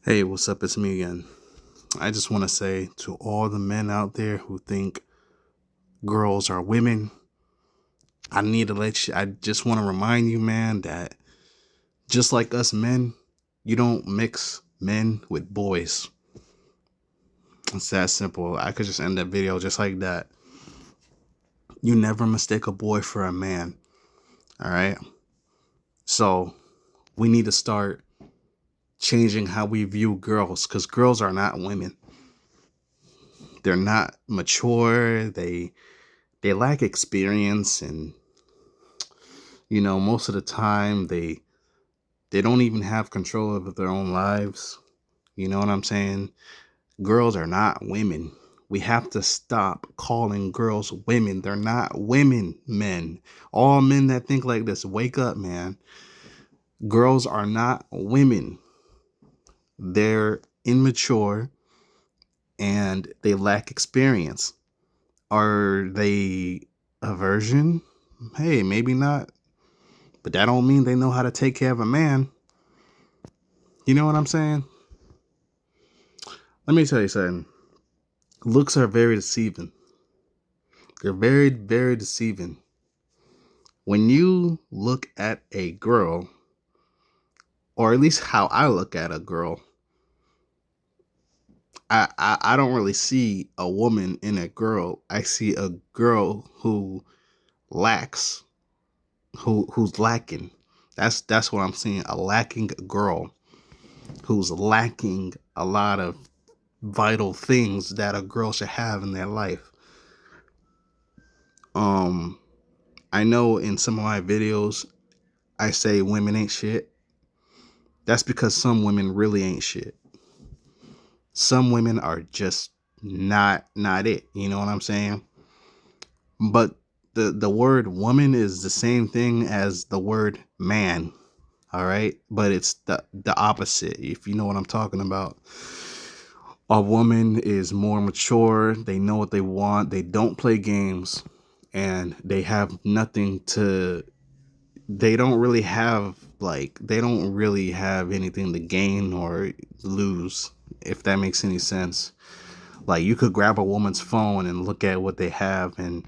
Hey, what's up? It's me again. I just want to say to all the men out there who think girls are women, I just want to remind you, man, that just like us men, you don't mix men with boys. It's that simple. I could just end that video just like that. You never mistake a boy for a man. All right. So we need to start changing how we view girls because girls are not women. They're not mature. They lack experience, and most of the time they don't even have control over their own lives. You know what I'm saying? Girls are not women. We have to stop calling girls women. They're not women, men. All men that think like this, wake up, man. Girls are not women. They're immature and they lack experience. Are they a virgin? Hey, maybe not. But that don't mean they know how to take care of a man. You know what I'm saying? Let me tell you something. Looks are very deceiving. They're very, very deceiving. When you look at a girl, or at least how I look at a girl, I don't really see a woman in a girl. I see a girl who lacks, who's lacking. That's what I'm seeing. A lacking girl who's lacking a lot of vital things that a girl should have in their life. Um, I know in some of my videos I say women ain't shit. That's because some women really ain't shit. Some women are just not it. You know what I'm saying? But the word woman is the same thing as the word man. All right, but it's the opposite. If you know what I'm talking about. A woman is more mature. They know what they want. They don't play games, and they have nothing to. They don't really have they don't really have anything to gain or lose, if that makes any sense. Like, you could grab a woman's phone and look at what they have and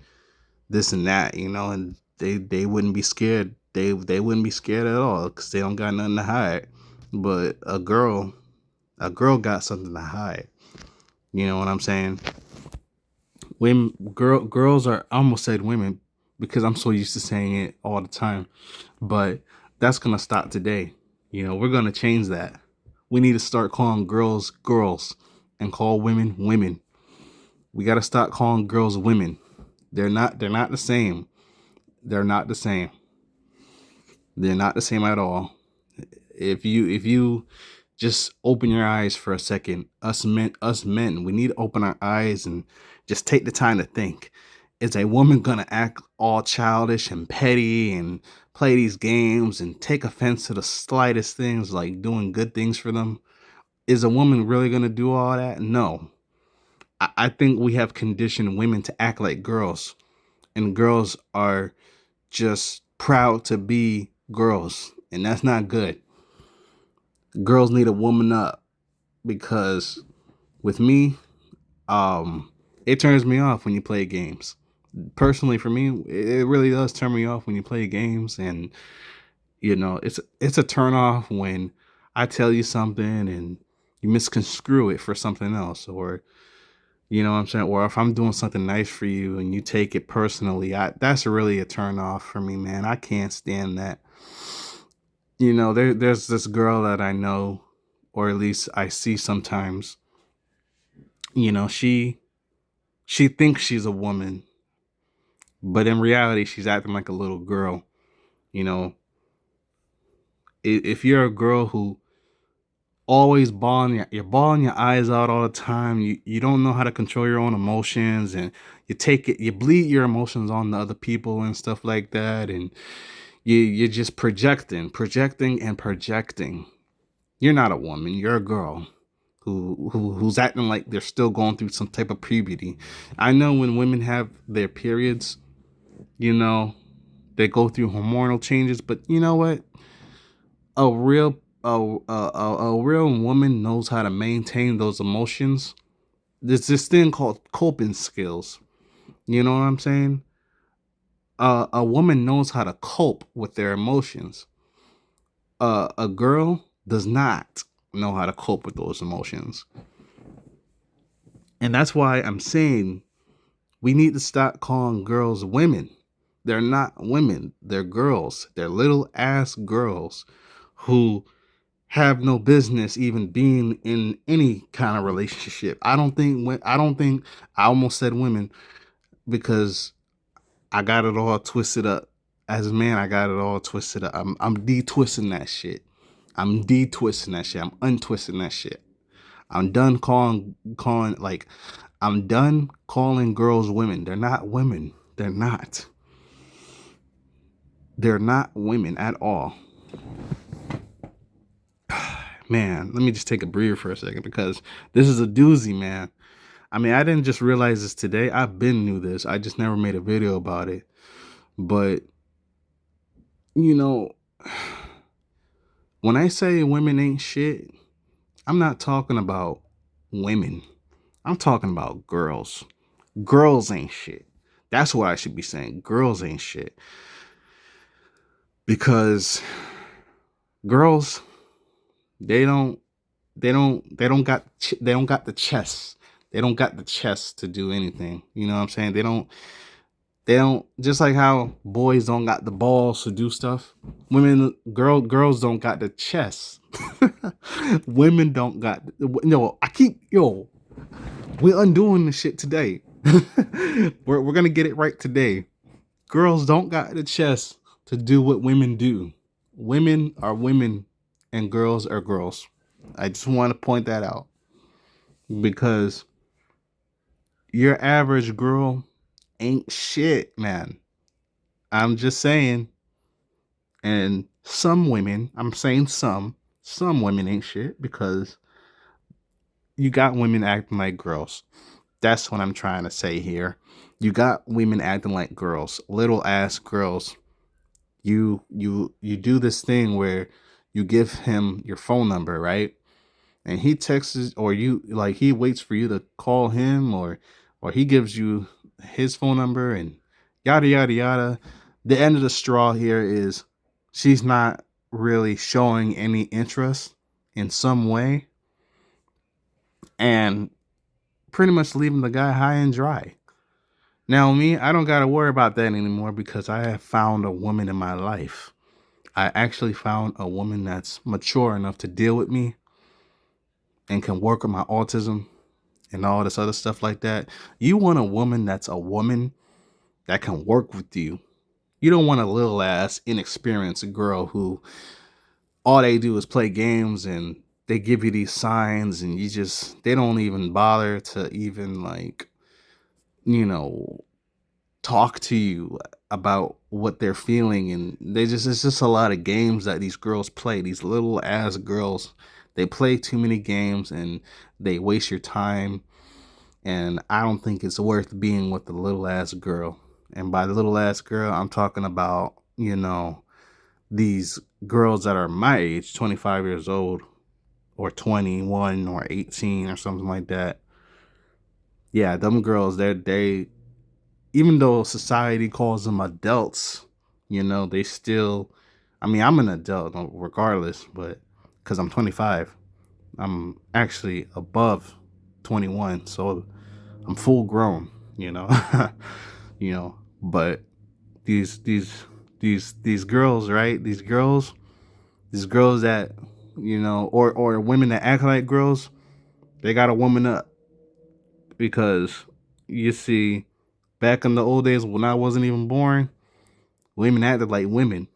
this and that, and they wouldn't be scared. They wouldn't be scared at all because they don't got nothing to hide. But a girl got something to hide. You know what I'm saying? Girls are, I almost said women because I'm so used to saying it all the time, but that's gonna stop today. We're gonna change that. We need to start calling girls girls and call women women. We gotta stop calling girls women. They're not the same. They're not the same. They're not the same at all. If you just open your eyes for a second, us men, we need to open our eyes and just take the time to think. Is a woman gonna act all childish and petty and play these games and take offense to the slightest things, like doing good things for them? Is a woman really gonna do all that? No. I think we have conditioned women to act like girls, and girls are just proud to be girls, and that's not good. Girls need a woman up, because with me, um, it turns me off when you play games. Personally, for me, it really does turn me off when you play games, and it's a turn off when I tell you something and you misconstrue it for something else, or you know what I'm saying, or if I'm doing something nice for you and you take it personally, that's really a turn off for me, man. I can't stand that. There's this girl that I know, or at least I see sometimes. She thinks she's a woman, but in reality, she's acting like a little girl. You know, if you're a girl who always you're bawling your eyes out all the time, you don't know how to control your own emotions, and you bleed your emotions on the other people and stuff like that, and you're just projecting and projecting. You're not a woman. You're a girl who's acting like they're still going through some type of puberty. I know when women have their periods, you know, they go through hormonal changes, but you know what? A real a real woman knows how to maintain those emotions. There's this thing called coping skills. You know what I'm saying? A woman knows how to cope with their emotions. A girl does not know how to cope with those emotions. And that's why I'm saying we need to stop calling girls women. They're not women. They're girls. They're little ass girls who have no business even being in any kind of relationship. I almost said women because I got it all twisted up. As a man, I got it all twisted up. I'm de-twisting that shit. I'm de-twisting that shit. I'm untwisting that shit. I'm done calling like I'm done calling girls women. They're not women. They're not. They're not women at all. Man, let me just take a breather for a second because this is a doozy, man. I mean, I didn't just realize this today. I've been knew this. I just never made a video about it. But, you know, when I say women ain't shit, I'm not talking about women. I'm talking about girls. Girls ain't shit. That's what I should be saying. Girls ain't shit. Because girls, they don't got the chest. They don't got the chest to do anything. You know what I'm saying? They don't just like how boys don't got the balls to do stuff. Girls don't got the chest. Women don't got we're undoing this shit today. we're gonna get it right today. Girls don't got the chest to do what women do. Women are women and girls are girls. I just want to point that out because your average girl ain't shit, man. I'm just saying. And some women, I'm saying some women ain't shit because you got women acting like girls. That's what I'm trying to say here. You got women acting like girls, little ass girls. You do this thing where you give him your phone number, right? And he texts or he waits for you to call him or he gives you his phone number and yada yada yada. The end of the straw here is she's not really showing any interest in some way and pretty much leaving the guy high and dry. Now me, I don't got to worry about that anymore because I have found a woman in my life. I actually found a woman that's mature enough to deal with me and can work with my autism and all this other stuff like that. You want a woman that's a woman that can work with you. You don't want a little ass inexperienced girl who all they do is play games and they give you these signs and they don't even bother to even talk to you about what they're feeling. And it's just a lot of games that these girls play. These little ass girls, they play too many games and they waste your time. And I don't think it's worth being with the little ass girl. And by the little ass girl, I'm talking about, these girls that are my age, 25 years old or 21 or 18 or something like that. Yeah, them girls, they even though society calls them adults, they still, I mean, I'm an adult regardless, but because I'm 25, I'm actually above 21. So I'm full grown, but these girls, right? These girls that, or women that act like girls, they got to woman up because you see, back in the old days when I wasn't even born, women acted like women.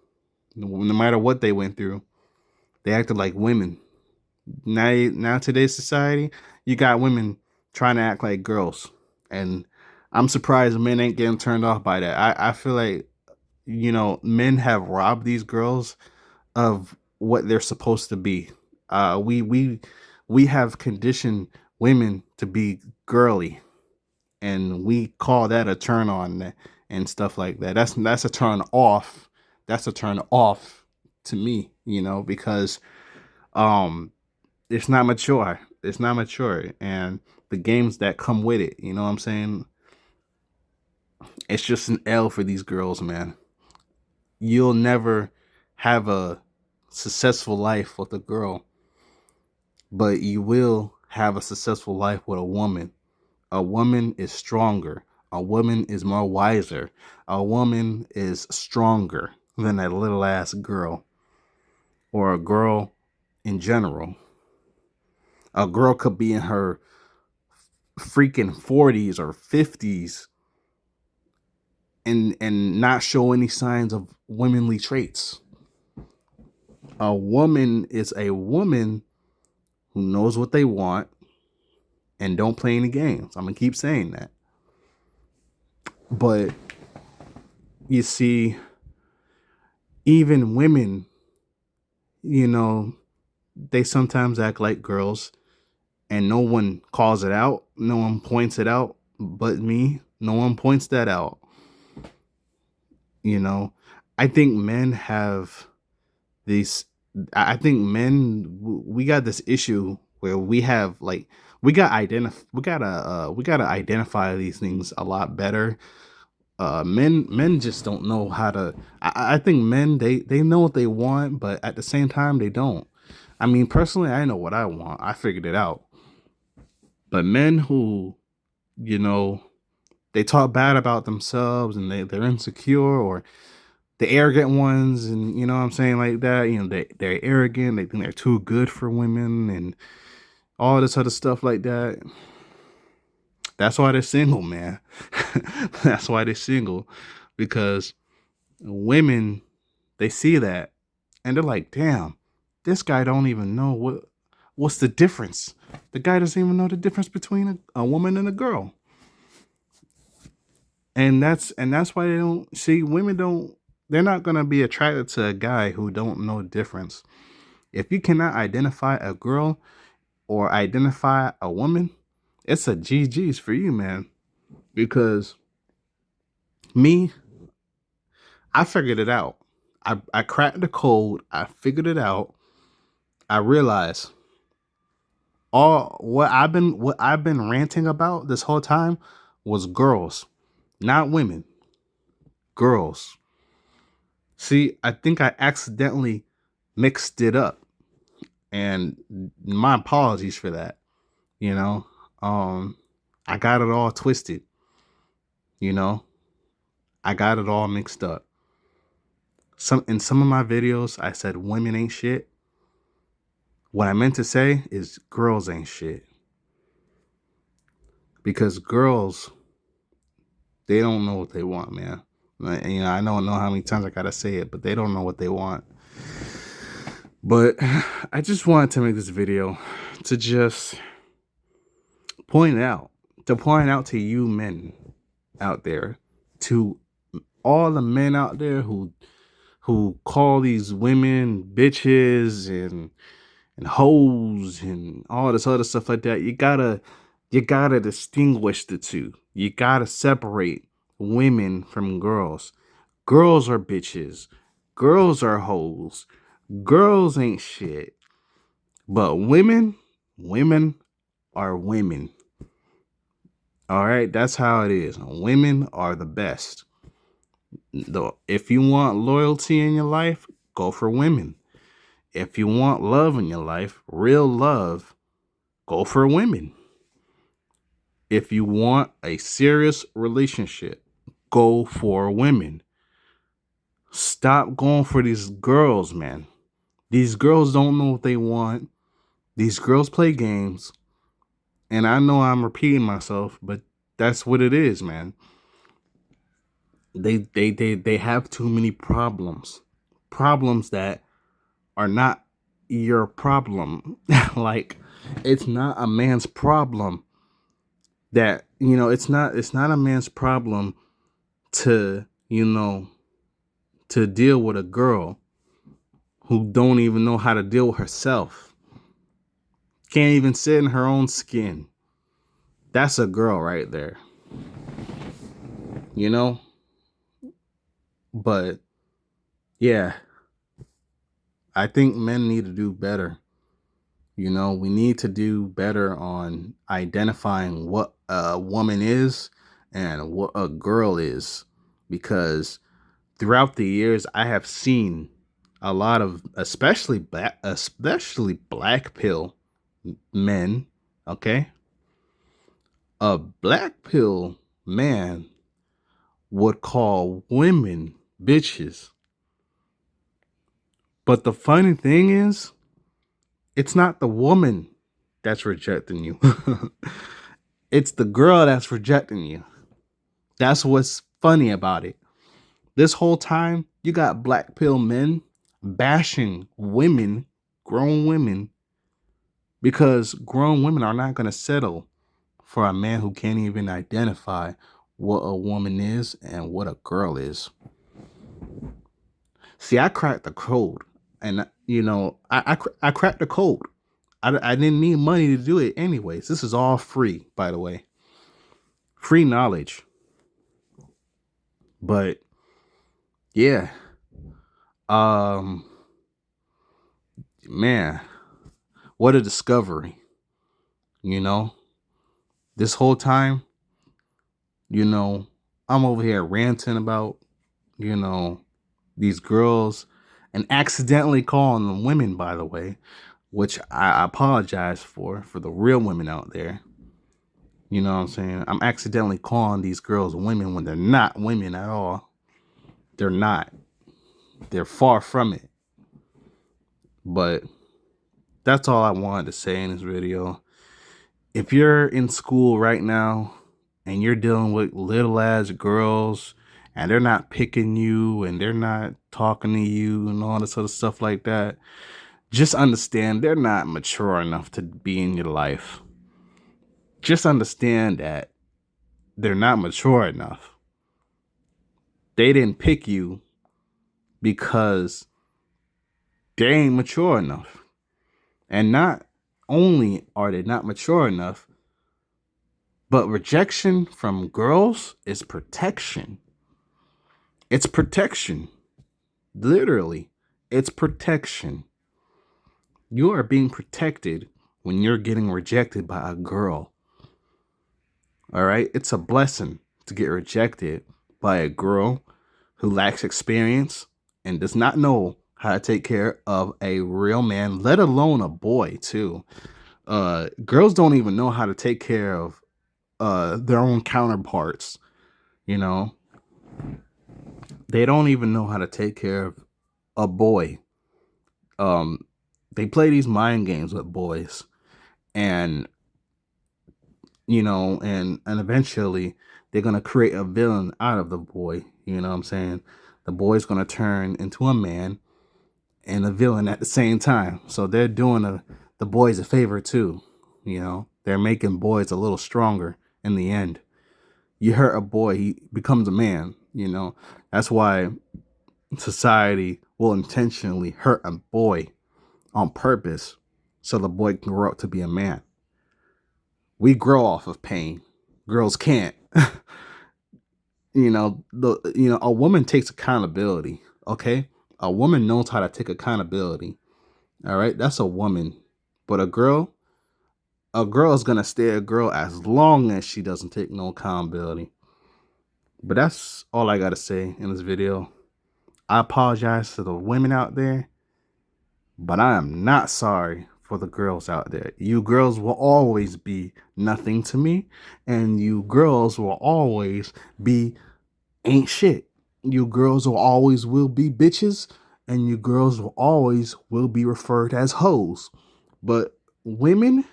No matter what they went through, they acted like women. Now today's society, you got women trying to act like girls. And I'm surprised men ain't getting turned off by that. I feel like, men have robbed these girls of what they're supposed to be. We have conditioned women to be girly, and we call that a turn on and stuff like that. That's a turn off. That's a turn off to me, because Um, it's not mature. It's not mature, and the games that come with it. You know what I'm saying? It's just an L for these girls, man. You'll never have a successful life with a girl, but you will have a successful life with a woman. A woman is stronger. A woman is more wiser. A woman is stronger than that little ass girl or a girl in general. A girl could be in her freaking 40s or 50s and not show any signs of womanly traits. A woman is a woman who knows what they want and don't play any games. I'm gonna keep saying that. But you see, even women, you know, they sometimes act like girls and no one calls it out. No one points it out but me. No one points that out. You know, I think men have these, I think men, we got this issue where we have like, we gotta identify these things a lot better. Men just don't know how to. I think men, they know what they want, but at the same time they don't. I mean, personally, I know what I want. I figured it out. But men who, you know, they talk bad about themselves and they're insecure, or the arrogant ones, and you know what I'm saying, like that, you know, they're arrogant, they think they're too good for women and all this other stuff like that. That's why they're single, man. That's why they're single, because women, they see that and they're like, damn, this guy don't even know what's the difference. The guy doesn't even know the difference between a woman and a girl. And that's why they don't see, women don't, they're not gonna be attracted to a guy who don't know the difference. If you cannot identify a girl or identify a woman, it's a GG's for you, man. Because me, I figured it out. I cracked the code. I figured it out. I realized all what I've been ranting about this whole time was girls, not women. Girls. See, I think I accidentally mixed it up, and my apologies for that. You know, um, I got it all twisted. You know, I got it all mixed up. Some of my videos, I said women ain't shit. What I meant to say is girls ain't shit, because girls, they don't know what they want, man. You know, I don't know how many times I gotta say it, but they don't know what they want. But I just wanted to make this video to just point out, to you men out there, to all the men out there who call these women bitches and hoes and all this other stuff like that. You gotta distinguish the two. You gotta separate women from girls. Girls are bitches. Girls are hoes. Girls ain't shit. But women are women. All right, that's how it is. Women are the best. If you want loyalty in your life, go for women. If you want love in your life, real love, go for women. If you want a serious relationship, go for women. Stop going for these girls, man. These girls don't know what they want. These girls play games. And I know I'm repeating myself, but that's what it is, man. They have too many problems. Problems that are not your problem. Like, it's not a man's problem that, you know, it's not a man's problem to, you know, to deal with a girl who don't even know how to deal with herself. Can't even sit in her own skin. That's a girl right there. You know? But yeah, I think men need to do better. You know, we need to do better on identifying what a woman is and what a girl is, because throughout the years I have seen a lot of especially black pill men, okay? A black pill man would call women bitches. But the funny thing is, it's not the woman that's rejecting you. It's the girl that's rejecting you. That's what's funny about it. This whole time, you got black pill men bashing women, grown women, because grown women are not going to settle for a man who can't even identify what a woman is and what a girl is. See, I cracked the code, and I cracked the code. I didn't need money to do it anyways. This is all free, by the way, free knowledge. But yeah, um, man, what a discovery! You know, this whole time, you know, I'm over here ranting about, you know, these girls and accidentally calling them women, by the way, which I apologize for the real women out there. You know what I'm saying? I'm accidentally calling these girls women when they're not women at all. They're not. They're far from it. But that's all I wanted to say in this video. If you're in school right now and you're dealing with little ass girls and they're not picking you and they're not talking to you and all this other stuff like that, just understand they're not mature enough to be in your life. Just understand that they're not mature enough. They didn't pick you because they ain't mature enough. And not only are they not mature enough, but rejection from girls is protection. It's protection. Literally, it's protection. You are being protected when you're getting rejected by a girl. All right? It's a blessing to get rejected by a girl who lacks experience and does not know how to take care of a real man, let alone a boy, too. Girls don't even know how to take care of their own counterparts, you know? They don't even know how to take care of a boy. They play these mind games with boys, and and eventually they're gonna create a villain out of the boy. You know what I'm saying? The boy's gonna turn into a man and a villain at the same time. So they're doing the boys a favor too. You know, they're making boys a little stronger in the end. You hurt a boy, he becomes a man. You know, that's why society will intentionally hurt a boy on purpose so the boy can grow up to be a man. We grow off of pain. Girls can't. A woman takes accountability, okay? A woman knows how to take accountability. All right? That's a woman. But a girl is going to stay a girl as long as she doesn't take no accountability. But that's all I got to say in this video. I apologize to the women out there, but I am not sorry for the girls out there. You girls will always be nothing to me, and you girls will always be ain't shit. You girls will always will be bitches, and you girls will always will be referred as hoes. But women,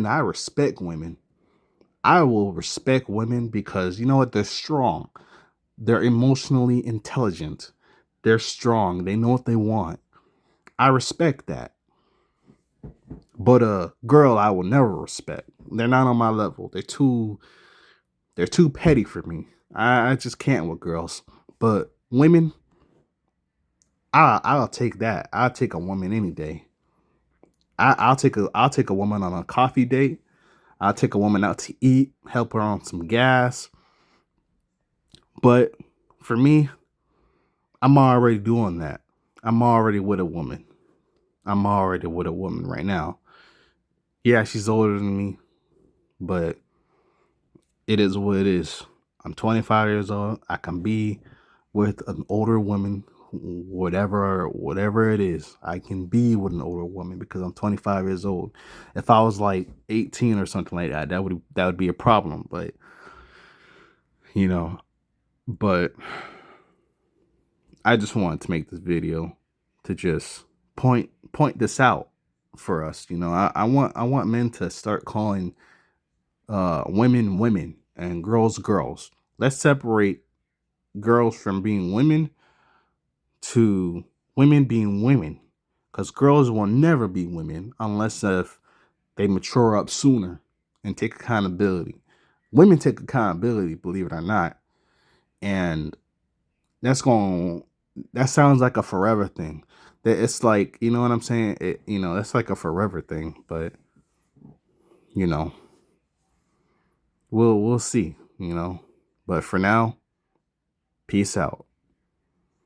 I respect women. I will respect women because you know what? They're strong. They're emotionally intelligent. They're strong. They know what they want. I respect that. But a girl I will never respect. They're not on my level. They're too petty for me. I just can't with girls. But women, I'll take that. I'll take a woman any day. I'll take a woman on a coffee date. I'll take a woman out to eat, help her on some gas. But for me, I'm already doing that. I'm already with a woman. I'm already with a woman right now. Yeah, she's older than me, but it is what it is. I'm 25 years old. I can be with an older woman, whatever it is. I can be with an older woman because I'm 25 years old. If I was like 18 or something like that, that would be a problem. But you know, but I just wanted to make this video to just point this out for us. I want men to start calling women women and girls girls. Let's separate girls from being women to women being women, because girls will never be women unless if they mature up sooner and take accountability. Women take accountability, believe it or not, and that's going that sounds like a forever thing. That it's like, you know what I'm saying? That's like a forever thing, but you know, we'll see, But for now, peace out.